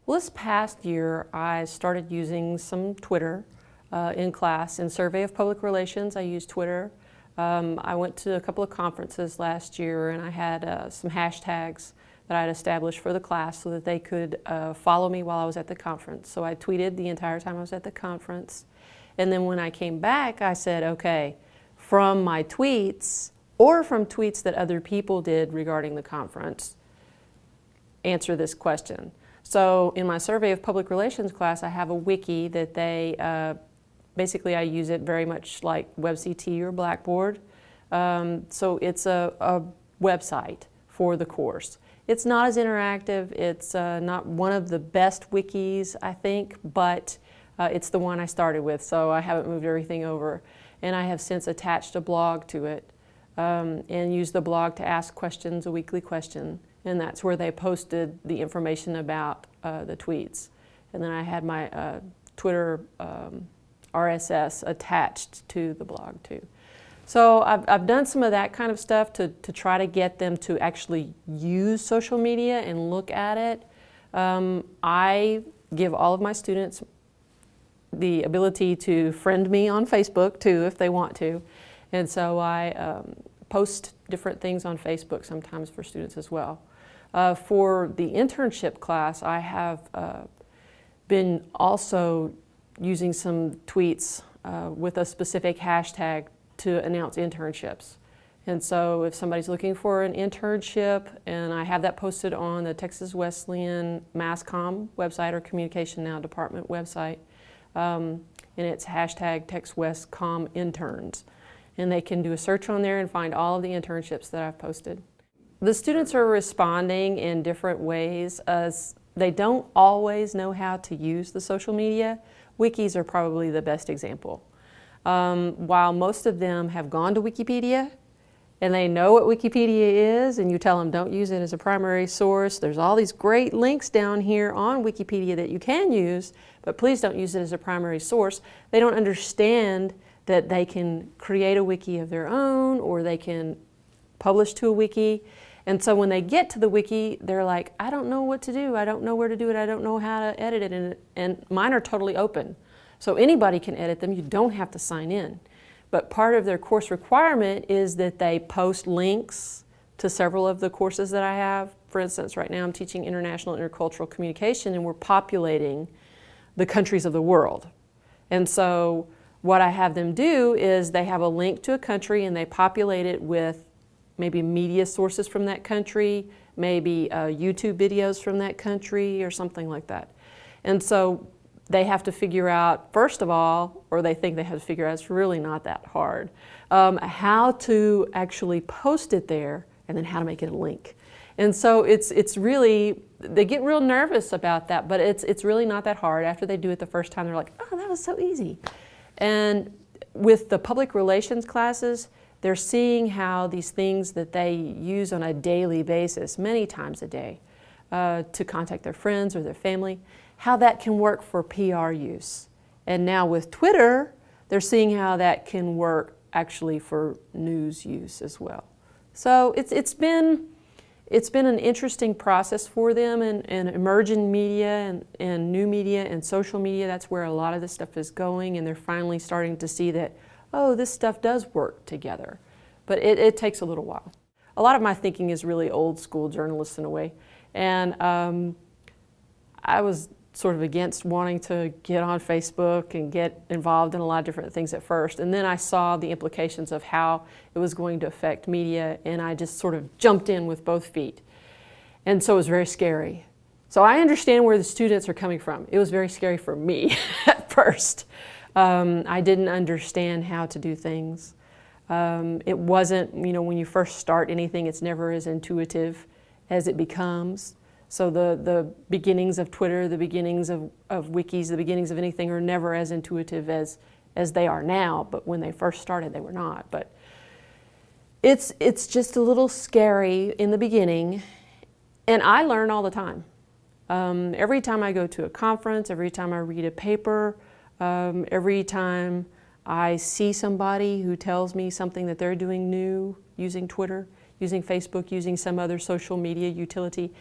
Well, this past year, I started using some Twitter in class. In Survey of Public Relations, I used Twitter. I went to a couple of conferences last year, and I had some hashtags that I had established for the class so that they could follow me while I was at the conference. So I tweeted the entire time I was at the conference. And then when I came back, I said, okay, from my tweets or from tweets that other people did regarding the conference, answer this question. So in my Survey of Public Relations class, I have a wiki that they, basically I use it very much like WebCT or Blackboard. So it's a website for the course. It's not as interactive, it's not one of the best wikis, I think, but it's the one I started with, so I haven't moved everything over. And I have since attached a blog to it and used the blog to ask questions, a weekly question. And that's where they posted the information about the tweets. And then I had my Twitter RSS attached to the blog too. So I've done some of that kind of stuff to try to get them to actually use social media and look at it. I give all of my students the ability to friend me on Facebook too if they want to. And so I post different things on Facebook sometimes for students as well. For the internship class, I have been also using some tweets with a specific hashtag to announce internships. And so if somebody's looking for an internship, and I have that posted on the Texas Wesleyan MassComm website or Communication Now Department website, and it's hashtag TexWestComm interns. And they can do a search on there and find all of the internships that I've posted. The students are responding in different ways. They don't always know how to use the social media. Wikis are probably the best example. While most of them have gone to Wikipedia and they know what Wikipedia is, and you tell them don't use it as a primary source, there's all these great links down here on Wikipedia that you can use, but please don't use it as a primary source. They don't understand that they can create a wiki of their own, or they can publish to a wiki. And so when they get to the wiki, they're like, I don't know what to do. I don't know where to do it. I don't know how to edit it. And mine are totally open. So anybody can edit them. You don't have to sign in. But part of their course requirement is that they post links to several of the courses that I have. For instance, right now I'm teaching international intercultural communication, and we're populating the countries of the world. And so what I have them do is they have a link to a country and they populate it with maybe media sources from that country, maybe YouTube videos from that country or something like that. And so they have to figure out, first of all, or they think they have to figure out, it's really not that hard, how to actually post it there and then how to make it a link. And so it's really, they get real nervous about that, but it's really not that hard. After they do it the first time, they're like, oh, that was so easy. And with the public relations classes, they're seeing how these things that they use on a daily basis, many times a day, to contact their friends or their family, how that can work for PR use. And now with Twitter, they're seeing how that can work actually for news use as well. So it's been an interesting process for them, and emerging media and new media and social media. That's where a lot of this stuff is going, and they're finally starting to see that, oh, this stuff does work together. But it takes a little while. A lot of my thinking is really old school journalist in a way. And I was sort of against wanting to get on Facebook and get involved in a lot of different things at first. And then I saw the implications of how it was going to affect media, and I just sort of jumped in with both feet. And so it was very scary. So I understand where the students are coming from. It was very scary for me at first. I didn't understand how to do things. It wasn't, when you first start anything, it's never as intuitive as it becomes. So the beginnings of Twitter, the beginnings of wikis, the beginnings of anything are never as intuitive as they are now, but when they first started, they were not. But it's just a little scary in the beginning, and I learn all the time. Every time I go to a conference, every time I read a paper, every time I see somebody who tells me something that they're doing new using Twitter, using Facebook, using some other social media utility,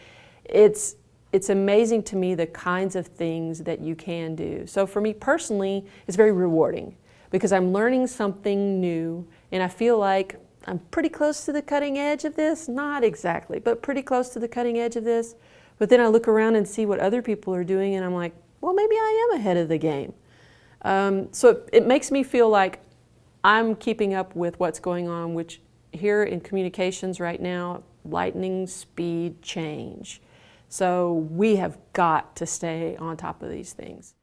it's it's amazing to me the kinds of things that you can do. So for me personally, it's very rewarding because I'm learning something new and I feel like I'm pretty close to the cutting edge of this. Not exactly, but pretty close to the cutting edge of this. But then I look around and see what other people are doing and I'm like, well, maybe I am ahead of the game. So it makes me feel like I'm keeping up with what's going on, which here in communications right now, lightning speed change. So we have got to stay on top of these things.